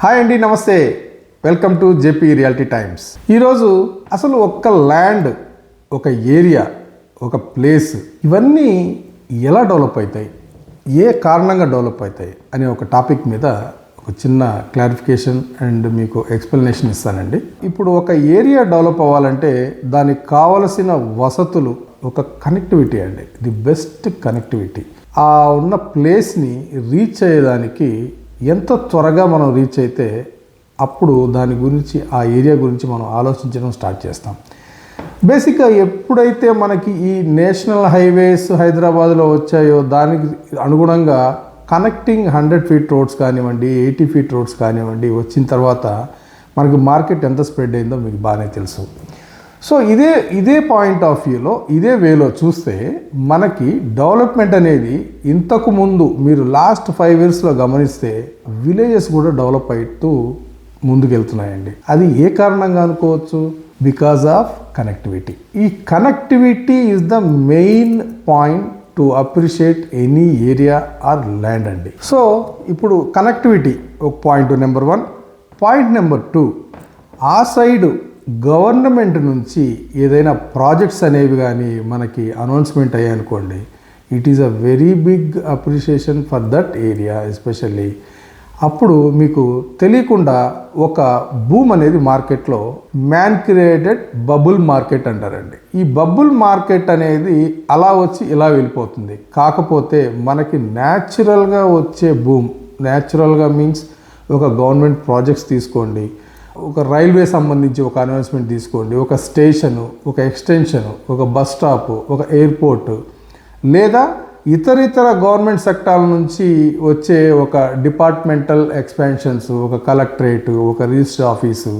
Hi అండి, నమస్తే. Welcome to JP reality times. ఈరోజు అసలు ఒక్క ల్యాండ్, ఒక ఏరియా, ఒక ప్లేస్ ఇవన్నీ ఎలా డెవలప్ అవుతాయి, ఏ కారణంగా డెవలప్ అవుతాయి అనే ఒక టాపిక్ మీద ఒక చిన్న క్లారిఫికేషన్ అండ్ మీకు ఎక్స్ప్లెనేషన్ ఇస్తానండి. ఇప్పుడు ఒక ఏరియా డెవలప్ అవ్వాలంటే దానికి కావలసిన వసతులు, ఒక కనెక్టివిటీ అండి, ది బెస్ట్ కనెక్టివిటీ. ఆ ఉన్న ప్లేస్ని రీచ్ అయ్యేదానికి ఎంత త్వరగా మనం రీచ్ అయితే అప్పుడు దాని గురించి, ఆ ఏరియా గురించి మనం ఆలోచించడం స్టార్ట్ చేస్తాం. బేసిక్గా ఎప్పుడైతే మనకి ఈ నేషనల్ హైవేస్ హైదరాబాద్లో వచ్చాయో దానికి అనుగుణంగా కనెక్టింగ్ 100 feet రోడ్స్ కానివ్వండి, 80 feet రోడ్స్ కానివ్వండి వచ్చిన తర్వాత మనకి మార్కెట్ ఎంత స్ప్రెడ్ అయిందో మీకు బాగానే తెలుసు. సో ఇదే పాయింట్ ఆఫ్ వ్యూలో, ఇదే వేలో చూస్తే మనకి డెవలప్మెంట్ అనేది ఇంతకు ముందు మీరు లాస్ట్ 5 yearsలో గమనిస్తే విలేజెస్ కూడా డెవలప్ అవుతూ ముందుకెళ్తున్నాయండి. అది ఏ కారణంగా అనుకోవచ్చు? Because of connectivity. ఈ connectivity is the main point to appreciate any area or land అండి. సో ఇప్పుడు కనెక్టివిటీ ఒక పాయింట్ నెంబర్ 1. పాయింట్ నెంబర్ 2, ఆ సైడు గవర్నమెంట్ నుంచి ఏదైనా ప్రాజెక్ట్స్ అనేవి కానీ మనకి అనౌన్స్మెంట్ అయ్యాయనుకోండి, it is a very big appreciation for that area especially. అప్పుడు మీకు తెలియకుండా ఒక బూమ్ అనేది మార్కెట్లో, మ్యాన్ క్రియేటెడ్ బబుల్ మార్కెట్ అంటారండి. ఈ బబుల్ మార్కెట్ అనేది అలా వచ్చి ఇలా వెళ్ళిపోతుంది. కాకపోతే మనకి న్యాచురల్గా వచ్చే బూమ్, న్యాచురల్గా మీన్స్ ఒక గవర్నమెంట్ ప్రాజెక్ట్స్ తీసుకోండి, ఒక రైల్వే సంబంధించి ఒక అనౌన్స్మెంట్ తీసుకోండి, ఒక స్టేషను, ఒక ఎక్స్టెన్షను, ఒక బస్ స్టాపు, ఒక ఎయిర్పోర్టు, లేదా ఇతర గవర్నమెంట్ సెక్టార్ల నుంచి వచ్చే ఒక డిపార్ట్మెంటల్ ఎక్స్పాన్షన్స్, ఒక కలెక్టరేటు, ఒక రిజిస్టర్ ఆఫీసు,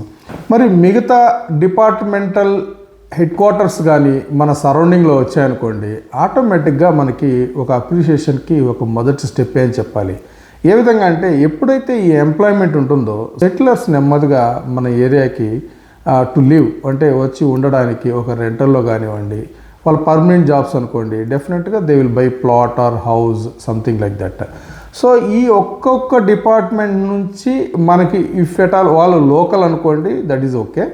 మరి మిగతా డిపార్ట్మెంటల్ హెడ్ క్వార్టర్స్ కానీ మన సరౌండింగ్లో వచ్చాయనుకోండి, ఆటోమేటిక్గా మనకి ఒక అప్రిషియేషన్కి ఒక మొదటి స్టెప్ అని చెప్పాలి. ఏ విధంగా అంటే ఎప్పుడైతే ఈ ఎంప్లాయ్మెంట్ ఉంటుందో సెటిలర్స్ నెమ్మదిగా మన ఏరియాకి టు లివ్ అంటే వచ్చి ఉండడానికి, ఒక రెంటల్లో కానివ్వండి, వాళ్ళ పర్మనెంట్ జాబ్స్ అనుకోండి, డెఫినెట్గా they will buy plot or house something like that. So ఈ ఒక్కొక్క డిపార్ట్మెంట్ నుంచి మనకి ఇఫ్ ఎట్ ఆల్ వాళ్ళు లోకల్ అనుకోండి, that is okay.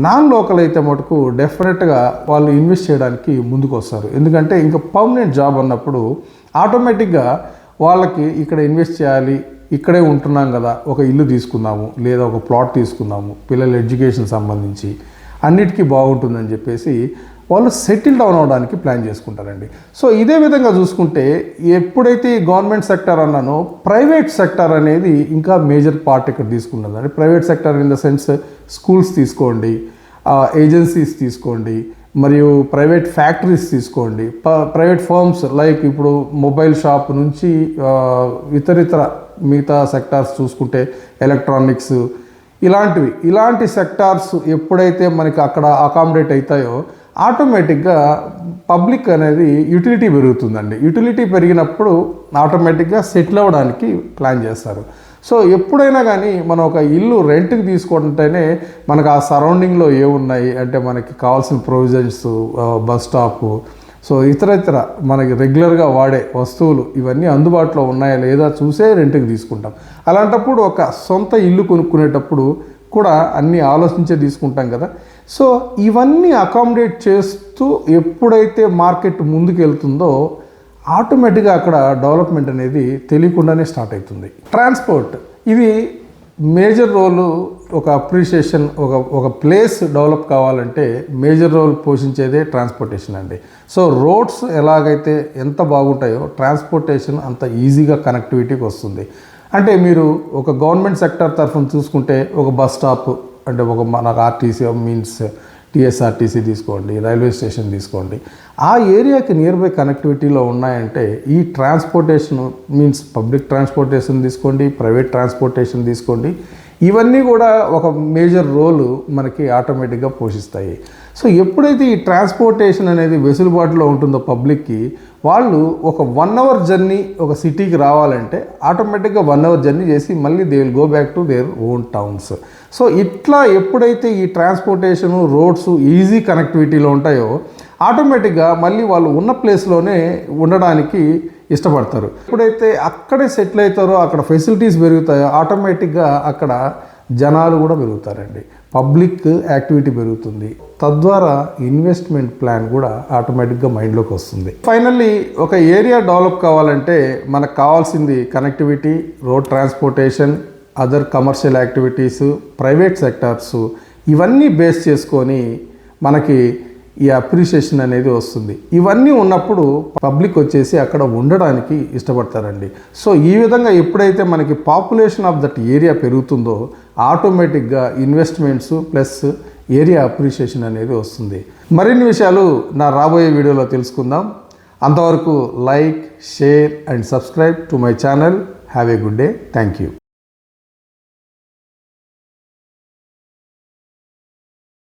Non local అయితే మటుకు డెఫినెట్గా వాళ్ళు ఇన్వెస్ట్ చేయడానికి ముందుకు వస్తారు. ఎందుకంటే ఇంకా పర్మనెంట్ జాబ్ అన్నప్పుడు ఆటోమేటిక్గా వాళ్ళకి ఇక్కడ ఇన్వెస్ట్ చేయాలి, ఇక్కడే ఉంటున్నాం కదా, ఒక ఇల్లు తీసుకుందాము లేదా ఒక ప్లాట్ తీసుకుందాము, పిల్లల ఎడ్యుకేషన్ సంబంధించి అన్నిటికీ బాగుంటుందని చెప్పేసి వాళ్ళు సెటిల్ డౌన్ అవడానికి ప్లాన్ చేసుకుంటారండి. సో ఇదే విధంగా చూసుకుంటే ఎప్పుడైతే ఈ గవర్నమెంట్ సెక్టర్ అన్నానో, ప్రైవేట్ సెక్టర్ అనేది ఇంకా మేజర్ పార్ట్ ఇక్కడ తీసుకున్నదండి. Private sector in the sense schools తీసుకోండి, ఏజెన్సీస్ తీసుకోండి, మరియు ప్రైవేట్ ఫ్యాక్టరీస్ తీసుకోండి, ప్రైవేట్ ఫర్మ్స్ లైక్ ఇప్పుడు మొబైల్ షాప్ నుంచి ఇతర మిగతా సెక్టార్స్ చూసుకుంటే ఎలక్ట్రానిక్స్, ఇలాంటి సెక్టార్స్ ఎప్పుడైతే మనకి అక్కడ అకామిడేట్ అవుతాయో ఆటోమేటిక్గా పబ్లిక్ అనేది యూటిలిటీ పెరుగుతుందండి. యూటిలిటీ పెరిగినప్పుడు ఆటోమేటిక్గా సెటిల్ అవ్వడానికి ప్లాన్ చేస్తారు. సో ఎప్పుడైనా కానీ మనం ఒక ఇల్లు రెంట్కి తీసుకుంటేనే మనకు ఆ సరౌండింగ్లో ఏమున్నాయి అంటే మనకి కావాల్సిన ప్రొవిజన్స్, బస్ స్టాపు, సో ఇతర మనకి రెగ్యులర్గా వాడే వస్తువులు ఇవన్నీ అందుబాటులో ఉన్నాయా లేదా చూసే రెంట్కి తీసుకుంటాం. అలాంటప్పుడు ఒక సొంత ఇల్లు కొనుక్కునేటప్పుడు కూడా అన్నీ ఆలోచించే తీసుకుంటాం కదా. సో ఇవన్నీ అకామిడేట్ చేస్తూ ఎప్పుడైతే మార్కెట్ ముందుకు వెళ్తుందో ఆటోమేటిక్గా అక్కడ డెవలప్మెంట్ అనేది తెలియకుండానే స్టార్ట్ అవుతుంది. ట్రాన్స్పోర్ట్ ఇది మేజర్ రోలు, ఒక అప్రిషియేషన్, ఒక ప్లేస్ డెవలప్ కావాలంటే మేజర్ రోల్ పోషించేదే ట్రాన్స్పోర్టేషన్ అండి. సో రోడ్స్ ఎలాగైతే ఎంత బాగుంటాయో ట్రాన్స్పోర్టేషన్ అంత ఈజీగా కనెక్టివిటీకి వస్తుంది. అంటే మీరు ఒక గవర్నమెంట్ సెక్టర్ తరఫున చూసుకుంటే ఒక బస్ స్టాప్ అంటే ఒక మనకు ఆర్టీసీ మీన్స్ టీఎస్ఆర్టీసీ తీసుకోండి, రైల్వే స్టేషన్ తీసుకోండి, ఆ ఏరియాకి నియర్ బై కనెక్టివిటీలో ఉన్నాయంటే ఈ ట్రాన్స్పోర్టేషన్ మీన్స్ పబ్లిక్ ట్రాన్స్పోర్టేషన్ తీసుకోండి, ప్రైవేట్ ట్రాన్స్పోర్టేషన్ తీసుకోండి, ఇవన్నీ కూడా ఒక మేజర్ రోలు మనకి ఆటోమేటిక్గా పోషిస్తాయి. సో ఎప్పుడైతే ఈ ట్రాన్స్పోర్టేషన్ అనేది వెసులుబాటులో ఉంటుందో పబ్లిక్కి, వాళ్ళు ఒక 1 hour జర్నీ ఒక సిటీకి రావాలంటే ఆటోమేటిక్గా 1 hour జర్నీ చేసి మళ్ళీ they will go back to their own towns. So ఇట్లా ఎప్పుడైతే ఈ ట్రాన్స్పోర్టేషను, రోడ్స్ ఈజీ కనెక్టివిటీలో ఉంటాయో ఆటోమేటిక్గా మళ్ళీ వాళ్ళు ఉన్న ప్లేస్లోనే ఉండడానికి ఇష్టపడతారు. ఎప్పుడైతే అక్కడే సెటిల్ అవుతారో అక్కడ ఫెసిలిటీస్ పెరుగుతాయో ఆటోమేటిక్గా అక్కడ జనాలు కూడా పెరుగుతారండి, పబ్లిక్ యాక్టివిటీ పెరుగుతుంది, తద్వారా ఇన్వెస్ట్మెంట్ ప్లాన్ కూడా ఆటోమేటిక్గా మైండ్లోకి వస్తుంది. ఫైనల్లీ ఒక ఏరియా డెవలప్ కావాలంటే మనకు కావాల్సింది connectivity, road transportation, other commercial activities, private sectors, ఇవన్నీ బేస్ చేసుకొని మనకి ఈ అప్రిషియేషన్ అనేది వస్తుంది. ఇవన్నీ ఉన్నప్పుడు పబ్లిక్ వచ్చేసి అక్కడ ఉండడానికి ఇష్టపడతారండి. సో ఈ విధంగా ఎప్పుడైతే మనకి పాపులేషన్ ఆఫ్ దట్ ఏరియా పెరుగుతుందో ఆటోమేటిక్గా ఇన్వెస్ట్మెంట్స్ ప్లస్ ఏరియా అప్రిషియేషన్ అనేది వస్తుంది. మరిన్ని విషయాలు నా రాబోయే వీడియోలో తెలుసుకుందాం. అంతవరకు like, share and subscribe to my channel. Have a good day. Thank you.